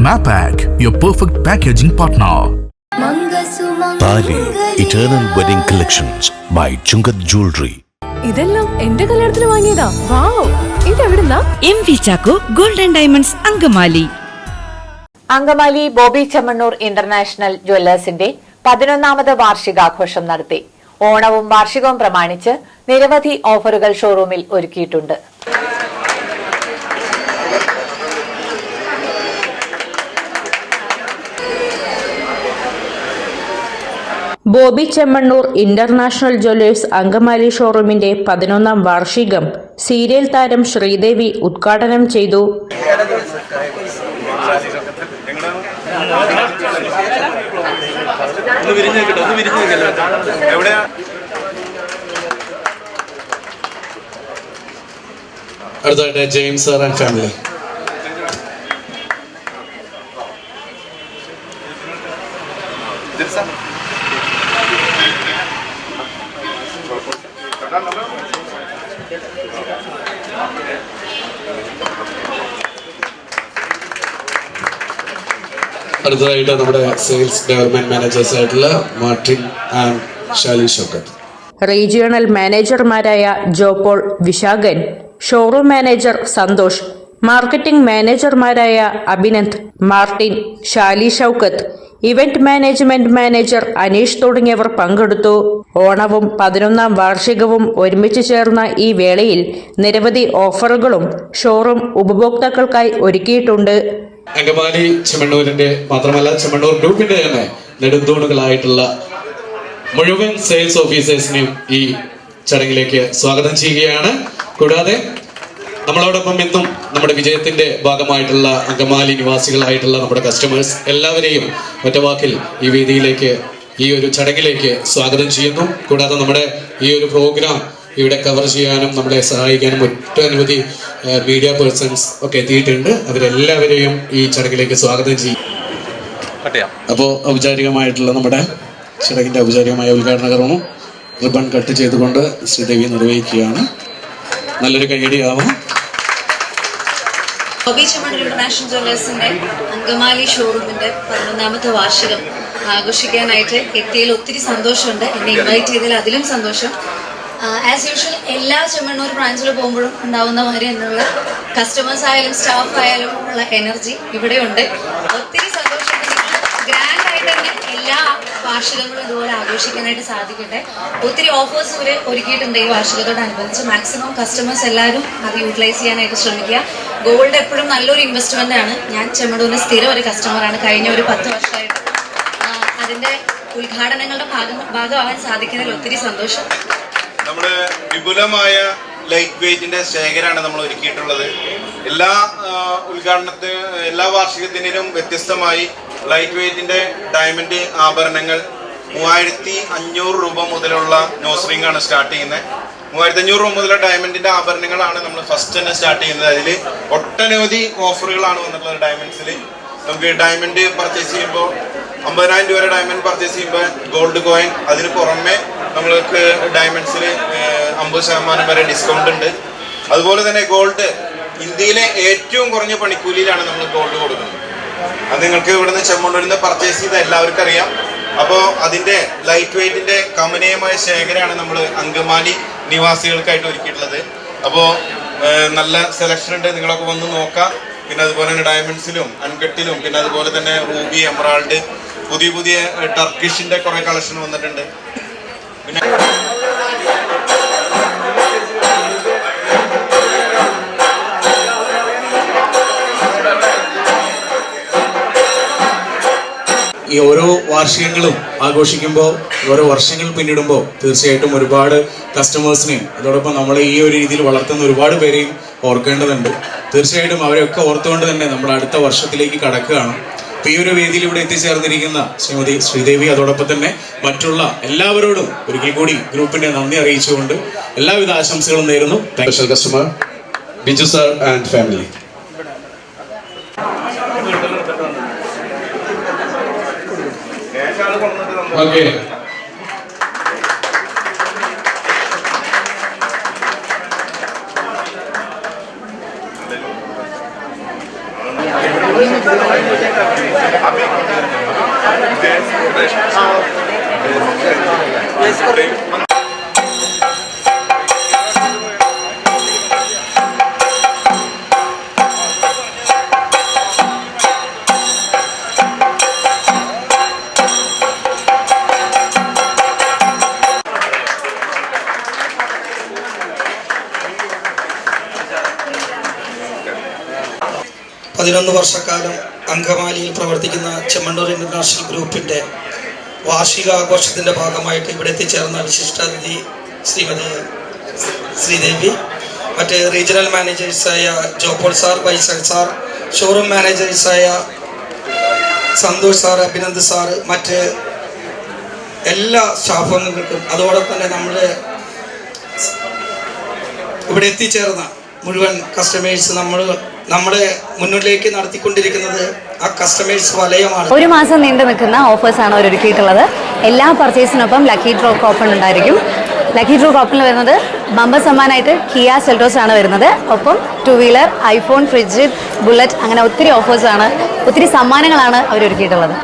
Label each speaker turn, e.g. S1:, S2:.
S1: Mapak, your perfect packaging partner.
S2: Tali Eternal Wedding Collections by Chungat Jewelry.
S3: ഇതെല്ലാം എന്റെ കല്യാണത്തിന് വാങ്ങിയതാ. വാവ്, ഇതെവിടുന്നാ?
S4: MV Chacko golden diamonds Angamaly.
S5: Angamaly Boby Chemmanur international ജ്വല്ലേഴ്സിന്റെ 11ാമത് വാർഷികാഘോഷം നടത്തി. ഓണവും വാർഷികവും പ്രമാണിച്ച് നിരവധി ഓഫറുകൾ ഷോറൂമിൽ ഒരുക്കിയിട്ടുണ്ട്.
S6: ബോബി ചെമ്മണ്ണൂർ ഇന്റർനാഷണൽ ജ്വല്ലേഴ്സ് അങ്കമാലി ഷോറൂമിന്റെ 11ാം വാർഷികം സീരിയൽ താരം ശ്രീദേവി ഉദ്ഘാടനം ചെയ്തു.
S7: അടുത്തായിട്ട് ജെയിംസ് സാർ ആൻഡ് ഫാമിലി. അടുത്തതായിട്ട് നമ്മുടെ സെയിൽസ് ഡെവലപ്മെന്റ് മാനേജേഴ്സ് ആയിട്ടുള്ള Martin and Shali Shoukath.
S6: Regional മാനേജർമാരായ Jopaul Vishakhan, showroom manager Santhosh, marketing മാനേജർമാരായ Abhinand, Martin, Shali Shoukath, event management manager Aneesh തുടങ്ങിയവർ പങ്കെടുത്തു. ഓണവും 11ാം വാർഷികവും ഒരുമിച്ച് ചേർന്ന ഈ വേളയിൽ നിരവധി ഓഫറുകളും ഷോറൂം ഉപഭോക്താക്കൾക്കായി ഒരുക്കിയിട്ടുണ്ട്.
S7: അങ്കമാലി ചെമ്മണ്ണൂരിന്റെ മാത്രമല്ല ചെമ്മണ്ണൂർ ഗ്രൂപ്പിന്റെ തന്നെ നെടുന്തൂണുകളായിട്ടുള്ള മുഴുവൻ സെയിൽസ് ഓഫീസേഴ്സിനെയും ഈ ചടങ്ങിലേക്ക് സ്വാഗതം ചെയ്യുകയാണ്. കൂടാതെ നമ്മളോടൊപ്പം ഇന്നും നമ്മുടെ വിജയത്തിന്റെ ഭാഗമായിട്ടുള്ള അങ്കമാലി നിവാസികളായിട്ടുള്ള നമ്മുടെ കസ്റ്റമേഴ്സ് എല്ലാവരെയും ഒറ്റവാക്കിൽ ഈ വേദിയിലേക്ക്, ഈ ഒരു ചടങ്ങിലേക്ക് സ്വാഗതം ചെയ്യുന്നു. കൂടാതെ നമ്മുടെ ഈ ഒരു പ്രോഗ്രാം ഇവിടെ കവർ ചെയ്യാനും നമ്മളെ സഹായിക്കാനും ഒട്ടനവധി മീഡിയ പേഴ്സൺസ് ഒക്കെ എത്തിയിട്ടുണ്ട്. അവരെല്ലാവരെയും ഈ ചടങ്ങിലേക്ക് സ്വാഗതം ചെയ്യും. അപ്പോൾ ഔപചാരികമായിട്ടുള്ള നമ്മുടെ ചടങ്ങിന്റെ ഔപചാരികമായ ഉദ്ഘാടന കർമ്മം റിബൺ കട്ട് ചെയ്തുകൊണ്ട് ശ്രീദേവി നിർവഹിക്കുകയാണ്. നല്ലൊരു കൈയടിയാവാം.
S8: ബോബി ചെമ്മണ്ണൂർ ഇന്റർനാഷണൽ ജ്വല്ലേഴ്സിന്റെ അങ്കമാലി ഷോറൂമിന്റെ 11ാമത്തെ വാർഷികം ആഘോഷിക്കാനായിട്ട് എത്തിയതിൽ ഒത്തിരി സന്തോഷമുണ്ട്. എന്നെ ഇൻവൈറ്റ് ചെയ്തതിൽ അതിലും സന്തോഷം. ആസ് യൂഷ്വൽ എല്ലാ ചെമ്മണ്ണൂർ ബ്രാഞ്ചിൽ പോകുമ്പോഴും ഉണ്ടാവുന്ന മാതിരി എന്നുള്ള കസ്റ്റമേഴ്സ് ആയാലും സ്റ്റാഫ് ആയാലും ഉള്ള എനർജി ഇവിടെയുണ്ട്. ഒത്തിരി സന്തോഷമുണ്ട്. ഗ്രാൻഡ് ആയിട്ട് തന്നെ എല്ലാ വാർഷികങ്ങളും ഇതുപോലെ ആഘോഷിക്കാനായിട്ട് സാധിക്കട്ടെ. ഒത്തിരി ഓഫേഴ്സ് ഇവർ ഒരുക്കിയിട്ടുണ്ട് ഈ വാർഷികത്തോടനുബന്ധിച്ച്. മാക്സിമം കസ്റ്റമേഴ്സ് എല്ലാവരും അത് യൂട്ടിലൈസ് ചെയ്യാനായിട്ട് ശ്രമിക്കുക. ഗോൾഡ് എപ്പോഴും നല്ലൊരു ഇൻവെസ്റ്റ്മെന്റ് ആണ്. ഞാൻ ചെമ്മണ്ണൂരിന്റെ സ്ഥിരം ഒരു കസ്റ്റമറാണ്. കഴിഞ്ഞ ഒരു 10 വർഷമായിട്ട് അതിന്റെ ഉദ്ഘാടനങ്ങളുടെ ഭാഗമാവാൻ സാധിക്കുന്നതിൽ ഒത്തിരി സന്തോഷം.
S9: നമ്മുടെ വിപുലമായ ലൈറ്റ് വെയ്റ്റിന്റെ ശേഖരമാണ് നമ്മൾ ഒരുക്കിയിട്ടുള്ളത്. എല്ലാ എല്ലാ വാർഷികത്തിനും വ്യത്യസ്തമായി ലൈറ്റ് വെയ്റ്റിന്റെ ഡയമണ്ട് ആഭരണങ്ങൾ 3500 രൂപ മുതലുള്ള നോസ് റിംഗ് ആണ് സ്റ്റാർട്ട് ചെയ്യുന്നത്. 3500 രൂപ മുതലുള്ള ഡയമണ്ടിന്റെ ആഭരണങ്ങളാണ് നമ്മൾ ഫസ്റ്റ് തന്നെ സ്റ്റാർട്ട് ചെയ്യുന്നത്. അതിൽ ഒട്ടനവധി ഓഫറുകളാണ് വന്നിട്ടുള്ളത്. ഡയമണ്ട്സിൽ നമുക്ക് ഡയമണ്ട് പർച്ചേസ് ചെയ്യുമ്പോൾ 50,000 രൂപ വരെ ഡയമണ്ട് പർച്ചേസ് ചെയ്യുമ്പോൾ ഗോൾഡ് കോയിൻ, അതിന് പുറമെ നമ്മൾക്ക് ഡയമണ്ട്സിൽ 50% വരെ ഡിസ്കൗണ്ട് ഉണ്ട്. അതുപോലെ തന്നെ ഗോൾഡ് ഇന്ത്യയിലെ ഏറ്റവും കുറഞ്ഞ പണിക്കൂലിയിലാണ് നമ്മൾ ഗോൾഡ് കൊടുക്കുന്നത്. അത് നിങ്ങൾക്ക് ഇവിടുന്ന് ചെമ്മണ്ണൂരിൽ നിന്ന് പർച്ചേസ് ചെയ്ത എല്ലാവർക്കും അറിയാം. അപ്പോൾ അതിൻ്റെ ലൈറ്റ് വെയ്റ്റിൻ്റെ കമനീയമായ ശേഖരമാണ് നമ്മൾ അങ്കമാലി നിവാസികൾക്കായിട്ട് ഒരുക്കിയിട്ടുള്ളത്. അപ്പോൾ നല്ല സെലക്ഷൻ ഉണ്ട്, നിങ്ങളൊക്കെ വന്ന് നോക്കാം. പിന്നെ അതുപോലെ തന്നെ ഡയമണ്ട്സിലും അൺകട്ടിലും പിന്നെ അതുപോലെ തന്നെ റൂബി, എമറാൾഡ്, പുതിയ ടർക്കിഷിൻ്റെ കുറേ കളക്ഷൻ വന്നിട്ടുണ്ട്. പിന്നെ
S7: ഈ ഓരോ വാർഷികങ്ങളും ആഘോഷിക്കുമ്പോൾ, ഓരോ വർഷങ്ങൾ പിന്നിടുമ്പോൾ തീർച്ചയായിട്ടും ഒരുപാട് കസ്റ്റമേഴ്സിനെയും അതോടൊപ്പം നമ്മളെ ഈ ഒരു രീതിയിൽ വളർത്തുന്ന ഒരുപാട് പേരെയും ഓർക്കേണ്ടതുണ്ട്. തീർച്ചയായിട്ടും അവരെയൊക്കെ ഓർത്തുകൊണ്ട് തന്നെ നമ്മൾ അടുത്ത വർഷത്തിലേക്ക് കടക്കുകയാണ്. അപ്പോൾ ഈ ഒരു വേദിയിൽ ഇവിടെ എത്തിച്ചേർന്നിരിക്കുന്ന ശ്രീമതി ശ്രീദേവി അതോടൊപ്പം തന്നെ മറ്റുള്ള എല്ലാവരോടും ഒരിക്കൽ കൂടി ഗ്രൂപ്പിന്റെ നന്ദി അറിയിച്ചുകൊണ്ട് എല്ലാവിധ ആശംസകളും നേരുന്നു. Special customer Biju sir and family. Okay,
S10: വർഷക്കാലം അങ്കമാലിയിൽ പ്രവർത്തിക്കുന്ന ചെമ്മണ്ണൂർ ഇന്റർനാഷണൽ ഗ്രൂപ്പിന്റെ വാർഷികാഘോഷത്തിന്റെ ഭാഗമായിട്ട് ഇവിടെ എത്തിച്ചേർന്ന വിശിഷ്ടാതിഥി ശ്രീമതി ശ്രീദേവി, മറ്റ് റീജിയണൽ മാനേജേഴ്സായ Jopaul sir, Vaishakh sir, showroom മാനേജേഴ്സായ സന്തോഷ് സാർ, അഭിനന്ദ് സാർ, മറ്റ് എല്ലാ സ്റ്റാഫ് അംഗങ്ങൾക്കും, അതോടൊപ്പം തന്നെ നമ്മുടെ ഇവിടെ എത്തിച്ചേർന്ന മുഴുവൻ കസ്റ്റമേഴ്സ്, നമ്മുടെ മുന്നിലേക്ക് നടത്തിക്കൊണ്ടിരിക്കുന്നത് ആ കസ്റ്റമേഴ്സ് വലയമാണ്.
S11: ഒരു മാസം നീണ്ടു നിൽക്കുന്ന ഓഫേഴ്സാണ് അവർ ഒരുക്കിയിട്ടുള്ളത്. എല്ലാ പർച്ചേസിനൊപ്പം ലക്കി ഡ്രോ കൂപ്പൺ ഉണ്ടായിരിക്കും. ലക്കി ഡ്രോ കൂപ്പണിൽ വരുന്നത് ബമ്പർ സമ്മാനമായിട്ട് കിയ സെൽറ്റോസ് ആണ് വരുന്നത്. ഒപ്പം 2 വീലർ, ഐഫോൺ, ഫ്രിഡ്ജ്, ബുള്ളറ്റ്, അങ്ങനെ ഒത്തിരി ഓഫേഴ്സാണ്, ഒത്തിരി സമ്മാനങ്ങളാണ് അവർ ഒരുക്കിയിട്ടുള്ളത്.